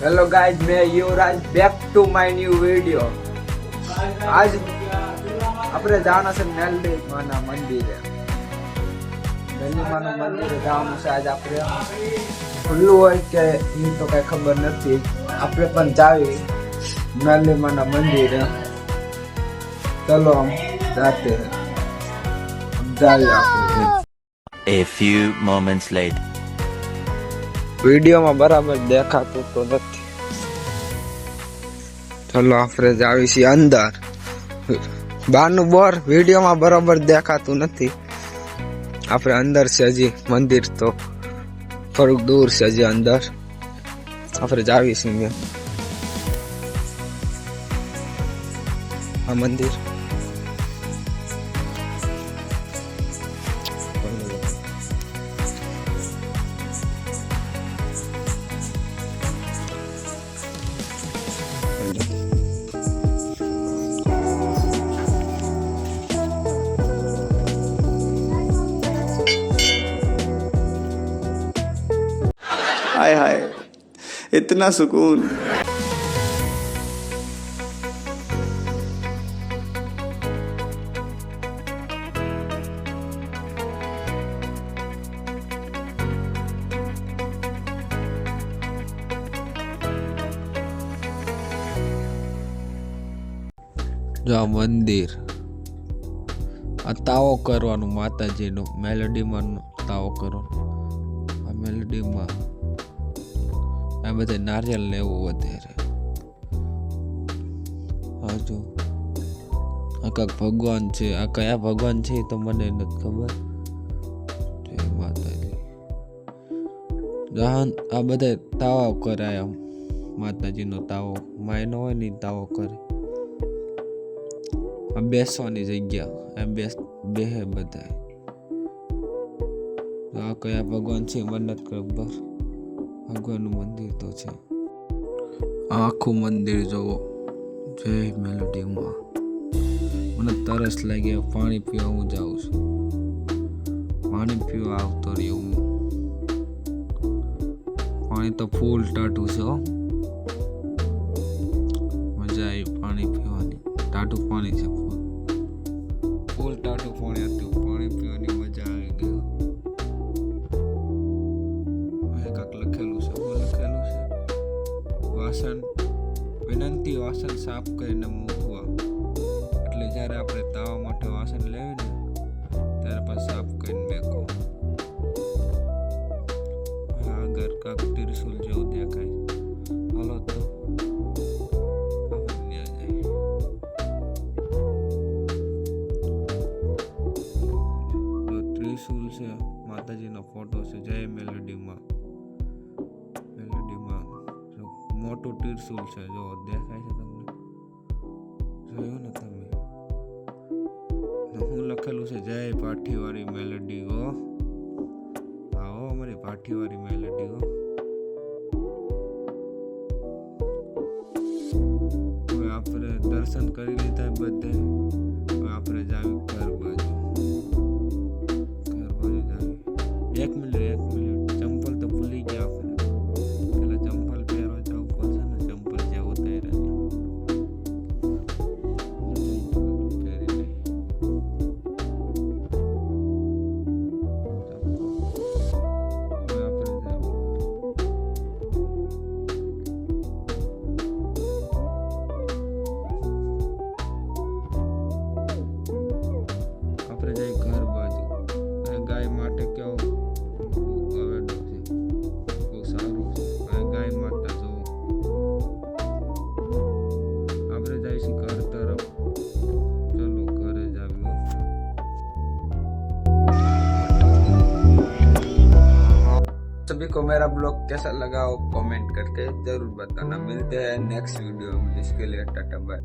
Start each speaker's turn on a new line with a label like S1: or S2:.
S1: Hello guys, मैं Yuvraj back to my new video. आज આપણે જવાના છે મેલડી માના મંદિરે। મેલડી માનું મંદિરે જવાનું છે આજ આપણે। ખુલ્લું હોય કે એ તો કઈ ખબર નથી, આપણે પણ જાવી મેલડી માના મંદિરે। ચલો हम जाते हैं, जाइए આપણે।
S2: A few moments later.
S1: વિડીયોમાં બરાબર દેખાતું તો નથી। ચલો આપણે જાવી છીએ અંદર। બહારનું બોર વિડીયોમાં બરાબર દેખાતું નથી। આપણે અંદર છે, હજી મંદિર તો થોડુંક દૂર છે હજી અંદર। આપણે જાવી છીએ આ મંદિર।
S3: हाय हाय इतना सुकून।
S4: જો આ મંદિર, આ તાવો કરવાનું માતાજીનો, મેલડીમાં તાવો કરવાનો। આ મેલડીમાં આ બધા નારિયેલ ને એવું વધારે। આ જો આ કાંક ભગવાન છે, આ કયા ભગવાન છે એ તો મને નથી ખબર। જય માતાજી। આ બધા તાવા કરાય, આમ માતાજીનો તાવો માયનો હોય ને તાવો કરે। આ બેસવાની જગ્યા, એમ બેહે બધા। આ કયા ભગવાન છે મને નથી ખબર, ભગવાનનું મંદિર તો છે। આખું મંદિર જોવો, જય મેલડીમાં। મને તરસ લાગી, પાણી પીવા હું જાઉં છું। પાણી પીવા આવતો રહ્યો હું। પાણી તો ફૂલ ટાટું છે હો, મજા આવી પાણી પીવાની। ટાટું પાણી છે, ફૂલ ટાટું પાણી હતું, પાણી પીવાની મજા આવી ગઈ। લખેલું છે, લખેલું છે વાસણ વિનંતી વાસણ સાફ કરીને મૂકવા। એટલે જ્યારે આપણે તાવા માટે વાસણ લેવી ને ત્યારે પછી સાફ કરીને મેકો। આગળ કાંક ત્રિશુલ જેવું દેખાય, હાલો તો ત્રિશુલ છે, માતાજીનો ફોટો છે। જય મેલડીમાં। મોટું ત્રિશુલ છે, જો દેખાય છે તમને, જોયું ને તમે? હું લખેલું છે જય પાઠીવાળી મેલડી હો। આવો અમારી પાઠીવાળી મેલડી હો। હવે આપણે દર્શન કરી લીધા બધે, હવે આપણે જાવી ઘર બાજુ। જાવી। એક મિનિટ ચંપલ તો ભૂલી ગયા આપણે। ઘર બાજુ ગાય માટે કેવો અવેડો છે, બહુ સારું છે। ગાય માતા જો આપણે જઈશું ઘર તરફ। ચલો ઘરે જ આવ્યો।
S1: सभी को मेरा ब्लॉग कैसा लगा वो कमेंट करके जरूर बताना। मिलते हैं नेक्स्ट वीडियो में, इसके लिए टाटा बाय।